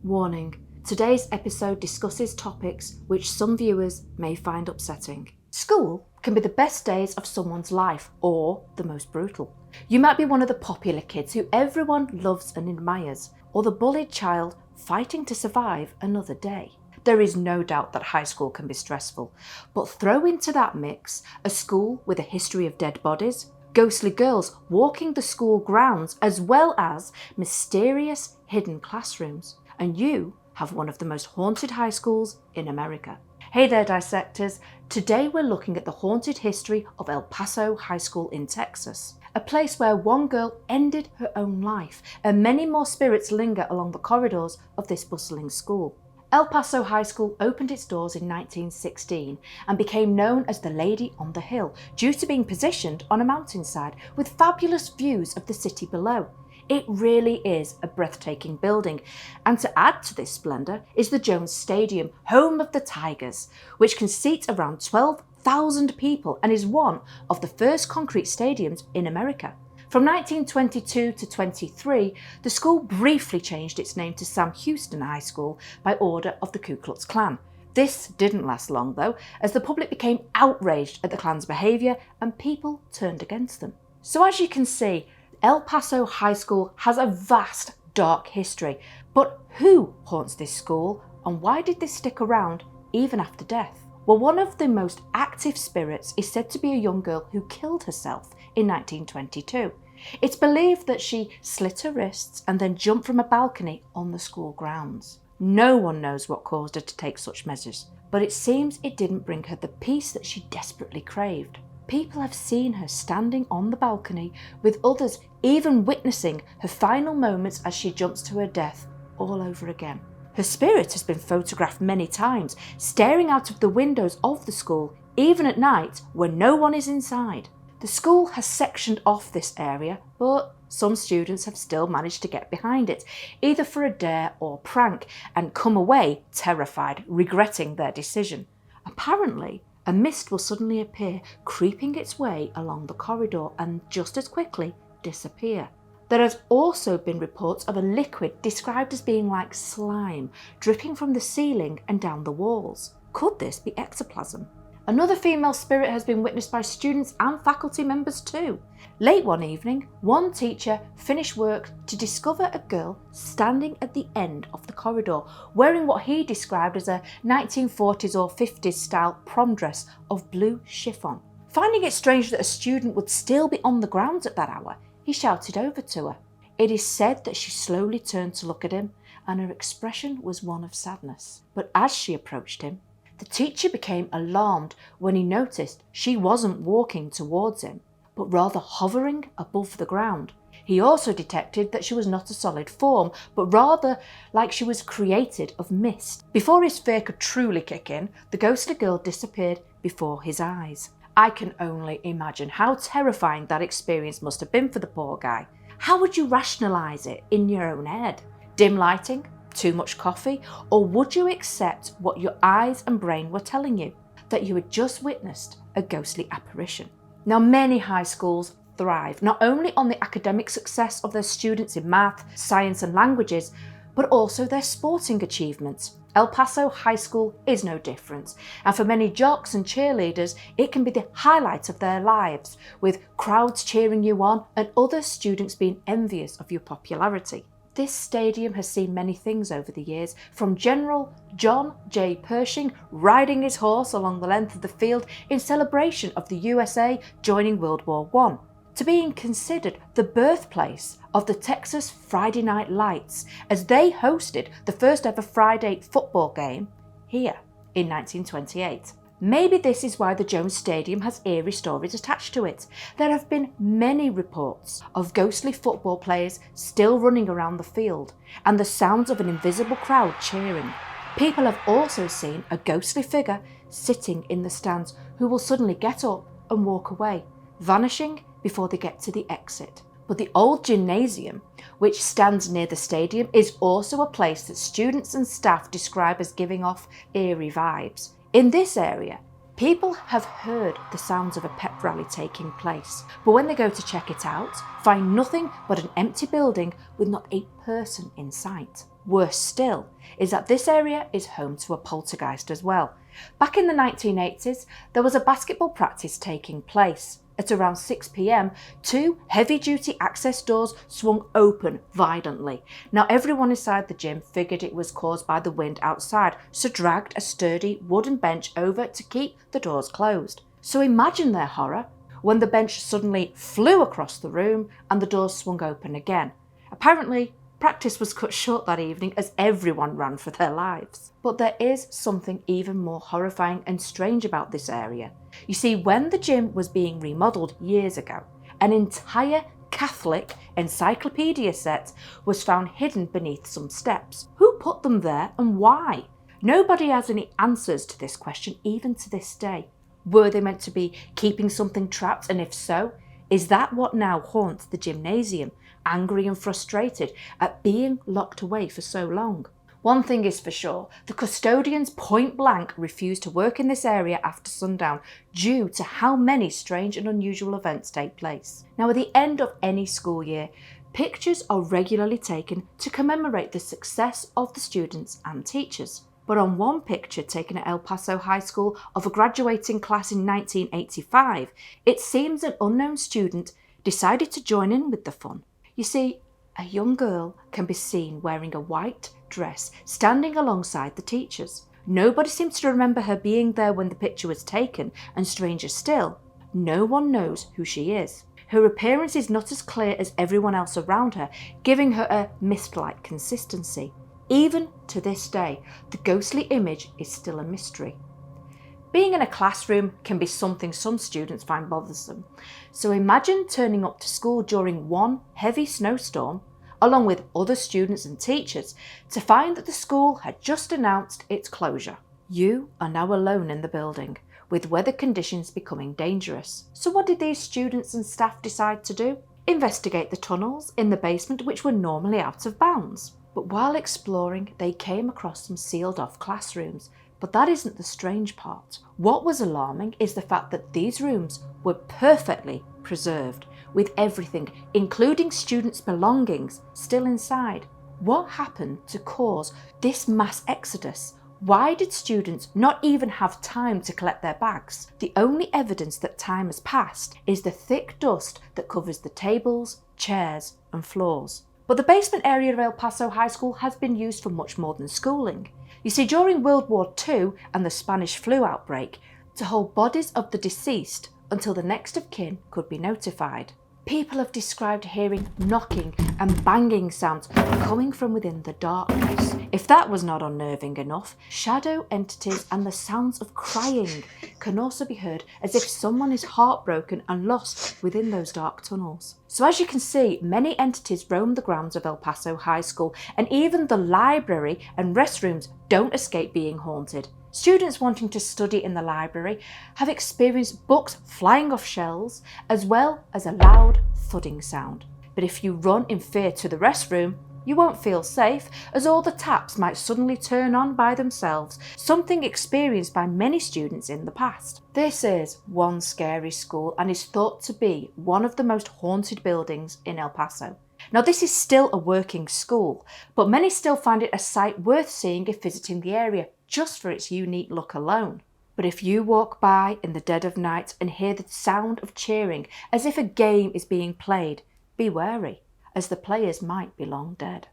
Warning, today's episode discusses topics which some viewers may find upsetting. School can be the best days of someone's life or the most brutal. You might be one of the popular kids who everyone loves and admires, or the bullied child fighting to survive another day. There is no doubt that high school can be stressful, but throw into that mix a school with a history of dead bodies, ghostly girls walking the school grounds, as well as mysterious hidden classrooms, and you have one of the most haunted high schools in America. Hey there, dissectors. Today we're looking at the haunted history of El Paso High School in Texas, a place where one girl ended her own life and many more spirits linger along the corridors of this bustling school. El Paso High School opened its doors in 1916 and became known as the Lady on the Hill due to being positioned on a mountainside with fabulous views of the city below. It really is a breathtaking building, and to add to this splendour is the Jones Stadium, home of the Tigers, which can seat around 12,000 people and is one of the first concrete stadiums in America. From 1922 to 23, the school briefly changed its name to Sam Houston High School by order of the Ku Klux Klan. This didn't last long though, as the public became outraged at the Klan's behaviour and people turned against them. So as you can see, El Paso High School has a vast, dark history. But who haunts this school, and why did this stick around even after death? Well, one of the most active spirits is said to be a young girl who killed herself in 1922. It's believed that she slit her wrists and then jumped from a balcony on the school grounds. No one knows what caused her to take such measures, but it seems it didn't bring her the peace that she desperately craved. People have seen her standing on the balcony, with others even witnessing her final moments as she jumps to her death all over again. Her spirit has been photographed many times, staring out of the windows of the school, even at night when no one is inside. The school has sectioned off this area, but some students have still managed to get behind it, either for a dare or prank, and come away terrified, regretting their decision. Apparently, a mist will suddenly appear, creeping its way along the corridor and just as quickly disappear. There has also been reports of a liquid described as being like slime, dripping from the ceiling and down the walls. Could this be ectoplasm? Another female spirit has been witnessed by students and faculty members too. Late one evening, one teacher finished work to discover a girl standing at the end of the corridor, wearing what he described as a 1940s or 50s style prom dress of blue chiffon. Finding it strange that a student would still be on the grounds at that hour, he shouted over to her. It is said that she slowly turned to look at him, and her expression was one of sadness. But as she approached him, the teacher became alarmed when he noticed she wasn't walking towards him, but rather hovering above the ground. He also detected that she was not a solid form, but rather like she was created of mist. Before his fear could truly kick in, the ghostly girl disappeared before his eyes. I can only imagine how terrifying that experience must have been for the poor guy. How would you rationalise it in your own head? Dim lighting? Too much coffee? Or would you accept what your eyes and brain were telling you, that you had just witnessed a ghostly apparition? Now, many high schools thrive not only on the academic success of their students in math, science and languages, but also their sporting achievements. El Paso High School is no different, and for many jocks and cheerleaders, it can be the highlight of their lives, with crowds cheering you on and other students being envious of your popularity. This stadium has seen many things over the years, from General John J. Pershing riding his horse along the length of the field in celebration of the USA joining World War I, to being considered the birthplace of the Texas Friday Night Lights, as they hosted the first ever Friday football game here in 1928. Maybe this is why the Jones Stadium has eerie stories attached to it. There have been many reports of ghostly football players still running around the field, and the sounds of an invisible crowd cheering. People have also seen a ghostly figure sitting in the stands who will suddenly get up and walk away, vanishing before they get to the exit. But the old gymnasium, which stands near the stadium, is also a place that students and staff describe as giving off eerie vibes. In this area, people have heard the sounds of a pep rally taking place, but when they go to check it out, find nothing but an empty building with not a person in sight. Worse still is that this area is home to a poltergeist as well. Back in the 1980s, there was a basketball practice taking place. At around 6 p.m, 2 heavy-duty access doors swung open violently. Now everyone inside the gym figured it was caused by the wind outside, so dragged a sturdy wooden bench over to keep the doors closed. So imagine their horror when the bench suddenly flew across the room and the doors swung open again. Apparently, practice was cut short that evening as everyone ran for their lives. But there is something even more horrifying and strange about this area. You see, when the gym was being remodeled years ago, an entire Catholic encyclopedia set was found hidden beneath some steps. Who put them there and why? Nobody has any answers to this question even to this day. Were they meant to be keeping something trapped, and if so, is that what now haunts the gymnasium, angry and frustrated at being locked away for so long? One thing is for sure, the custodians point blank refused to work in this area after sundown due to how many strange and unusual events take place. Now, at the end of any school year, pictures are regularly taken to commemorate the success of the students and teachers. But on one picture taken at El Paso High School of a graduating class in 1985, it seems an unknown student decided to join in with the fun. You see, a young girl can be seen wearing a white dress standing alongside the teachers. Nobody seems to remember her being there when the picture was taken, and stranger still, no one knows who she is. Her appearance is not as clear as everyone else around her, giving her a mist-like consistency. Even to this day, the ghostly image is still a mystery. Being in a classroom can be something some students find bothersome. So imagine turning up to school during one heavy snowstorm, along with other students and teachers, to find that the school had just announced its closure. You are now alone in the building, with weather conditions becoming dangerous. So what did these students and staff decide to do? Investigate the tunnels in the basement, which were normally out of bounds. But while exploring, they came across some sealed off classrooms. But that isn't the strange part. What was alarming is the fact that these rooms were perfectly preserved, with everything, including students' belongings, still inside. What happened to cause this mass exodus? Why did students not even have time to collect their bags? The only evidence that time has passed is the thick dust that covers the tables, chairs, and floors. But the basement area of El Paso High School has been used for much more than schooling. You see, during World War II and the Spanish flu outbreak, to hold bodies of the deceased until the next of kin could be notified. People have described hearing knocking and banging sounds coming from within the darkness. If that was not unnerving enough, shadow entities and the sounds of crying can also be heard, as if someone is heartbroken and lost within those dark tunnels. So as you can see, many entities roam the grounds of El Paso High School, and even the library and restrooms don't escape being haunted. Students wanting to study in the library have experienced books flying off shelves, as well as a loud thudding sound. But if you run in fear to the restroom, you won't feel safe, as all the taps might suddenly turn on by themselves, something experienced by many students in the past. This is one scary school and is thought to be one of the most haunted buildings in El Paso. Now, this is still a working school, but many still find it a sight worth seeing if visiting the area, just for its unique look alone. But if you walk by in the dead of night and hear the sound of cheering as if a game is being played, be wary, as the players might be long dead.